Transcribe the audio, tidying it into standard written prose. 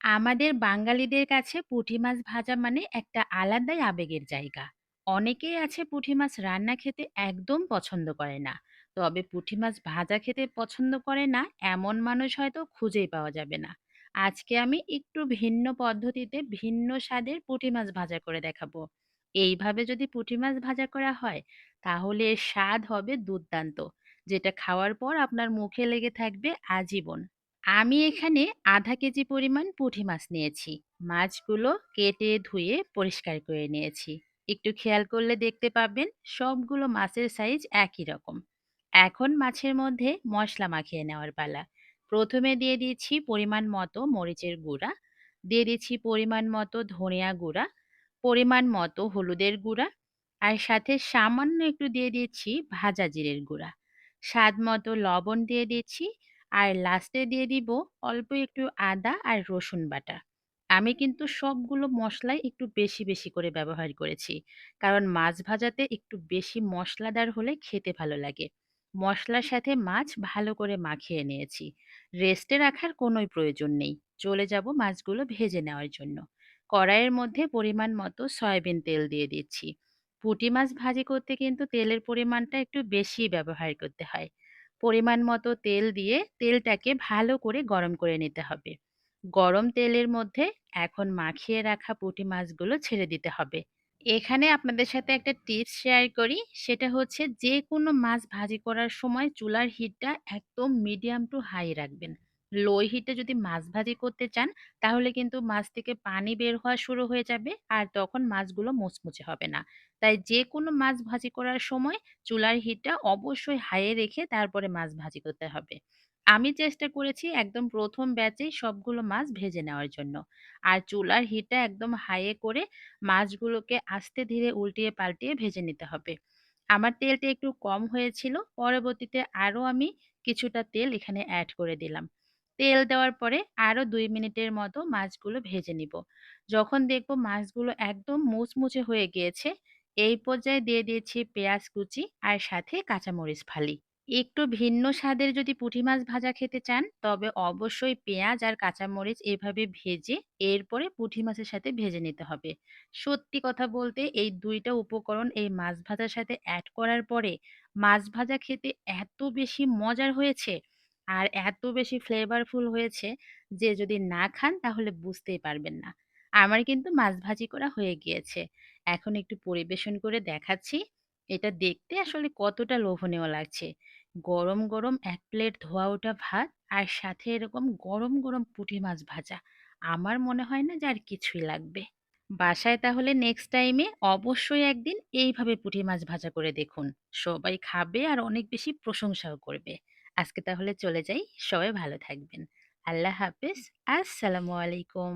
আমাদের বাঙালিদের কাছে পুঁটি মাছ ভাজা মানে একটা আলাদাই আবেগের জায়গা। অনেকেই আছে পুঁটি মাছ রান্না খেতে একদম পছন্দ করে না। তবে পুঁটি মাছ ভাজা খেতে পছন্দ করে না এমন মানুষ হয়তো খুঁজেই পাওয়া যাবে না। আজকে আমি একটু ভিন্ন পদ্ধতিতে ভিন্ন স্বাদের পুঁটি মাছ ভাজা করে দেখাবো। এইভাবে যদি পুঁটি মাছ ভাজা করা হয় তাহলে এর স্বাদ হবে দুর্দান্ত, যেটা খাওয়ার পর আপনার মুখে লেগে থাকবে আজীবন। আমি এখানে আধা কেজি পরিমাণ পুঁটি মাছ নিয়েছি। মাছগুলো কেটে ধুয়ে পরিষ্কার করে নিয়েছি। একটু খেয়াল করলে দেখতে পাবেন সবগুলো মাছের সাইজ একই রকম। এখন মাছের মধ্যে মশলা মাখিয়ে নেওয়ার পালা। প্রথমে দিয়ে দিচ্ছি পরিমাণ মতো মরিচের গুঁড়া, দিয়ে দিচ্ছি পরিমাণ মতো ধনিয়া গুঁড়া, পরিমাণ মতো হলুদের গুঁড়া, আর সাথে সামান্য একটু দিয়ে দিচ্ছি ভাজা জিরের গুঁড়া। স্বাদ মতো লবণ দিয়ে দিচ্ছি, আর লাস্টে দিয়ে দিব অল্প একটু আদা আর রসুন বাটা। আমি কিন্তু সবগুলো মশলাই একটু বেশি বেশি করে ব্যবহার করেছি, কারণ মাছ ভাজাতে একটু বেশি মশলাদার হলে খেতে ভালো লাগে। মশলার সাথে মাছ ভালো করে মাখিয়ে নিয়েছি। রেস্টে রাখার কোনোই প্রয়োজন নেই, চলে যাব মাছগুলো ভেজে নেওয়ার জন্য। কড়াইয়ের মধ্যে পরিমাণ মতো সয়াবিন তেল দিয়ে দিচ্ছি। পুঁটি মাছ ভাজি করতে কিন্তু তেলের পরিমাণটা একটু বেশি ব্যবহার করতে হয়। পরিমাণ মতো তেল দিয়ে তেলটাকে ভালো করে গরম করে নিতে হবে। গরম তেলের মধ্যে এখন মাখিয়ে রাখা পুঁটি মাছগুলো ছেড়ে দিতে হবে। এখানে আপনাদের সাথে একটা টিপস শেয়ার করি, সেটা হচ্ছে যে কোনো মাছ ভাজি করার সময় চুলার হিটটা একদম মিডিয়াম টু হাই রাখবেন। লো হিটে যদি মাছ ভাজি করতে চান তাহলে কিন্তু মাছ থেকে পানি বের হওয়া শুরু হয়ে যাবে, আর তখন মাছগুলো মুচমুচে হবে না। তাই যে কোনো মাছ ভাজি করার সময় চুলার হিটটা অবশ্যই হাইয়ে রেখে তারপরে মাছ ভাজি করতে হবে। আমি চেষ্টা করেছি একদম প্রথম ব্যাচেই সবগুলো মাছ ভেজে নেওয়ার জন্য। আর চুলার হিটটা একদম হাইয়ে করে মাছগুলোকে আস্তে ধীরে উল্টিয়ে পাল্টিয়ে ভেজে নিতে হবে। আমার তেলটা একটু কম হয়েছিল, পরবর্তীতে আরও আমি কিছুটা তেল এখানে অ্যাড করে দিলাম। তেল দেওয়ার পরে আরও ২ মিনিটের মতো মাছগুলো ভেজে নিব। যখন দেখব মাছগুলো একদম মুচমুচে হয়ে গিয়েছে, এই পর্যায়ে দিয়ে দিয়েছি পেঁয়াজ কুচি আর সাথে কাঁচামরিচ ফালি। একটু ভিন্ন স্বাদের যদি পুঁটি মাছ ভাজা খেতে চান তবে অবশ্যই পেঁয়াজ আর কাঁচামরিচ এভাবে ভেজে এরপরে পুঁটি মাছের সাথে ভেজে নিতে হবে। সত্যি কথা বলতে এই ২টা উপকরণ এই মাছ ভাজার সাথে অ্যাড করার পরে মাছ ভাজা খেতে এত বেশি মজার হয়েছে আর এত বেশি ফ্লেভারফুল হয়েছে যে যদি না খান তাহলে বুঝতেই পারবেন না। আমার কিন্তু মাছ ভাজি করা হয়ে গিয়েছে। এখন একটু পরিবেশন করে দেখাচ্ছি। এটা দেখতে আসলে কতটা লোভনীয় লাগছে। গরম, গরম ১ প্লেট ধোয়া ওঠা ভাত আর সাথে এরকম গরম, গরম পুঁটি মাছ ভাজা। আমার মনে হয় না যে আর কিছুই লাগবে। বাসায় তাহলে নেক্সট টাইমে অবশ্যই একদিন এইভাবে পুঁটি মাছ ভাজা করে দেখুন। সবাই খাবে আর অনেক বেশি প্রশংসাও করবে। আজকে তাহলে চলে যাই। সবাই ভালো থাকবেন। আল্লাহ হাফেজ। আসসালামু আলাইকুম।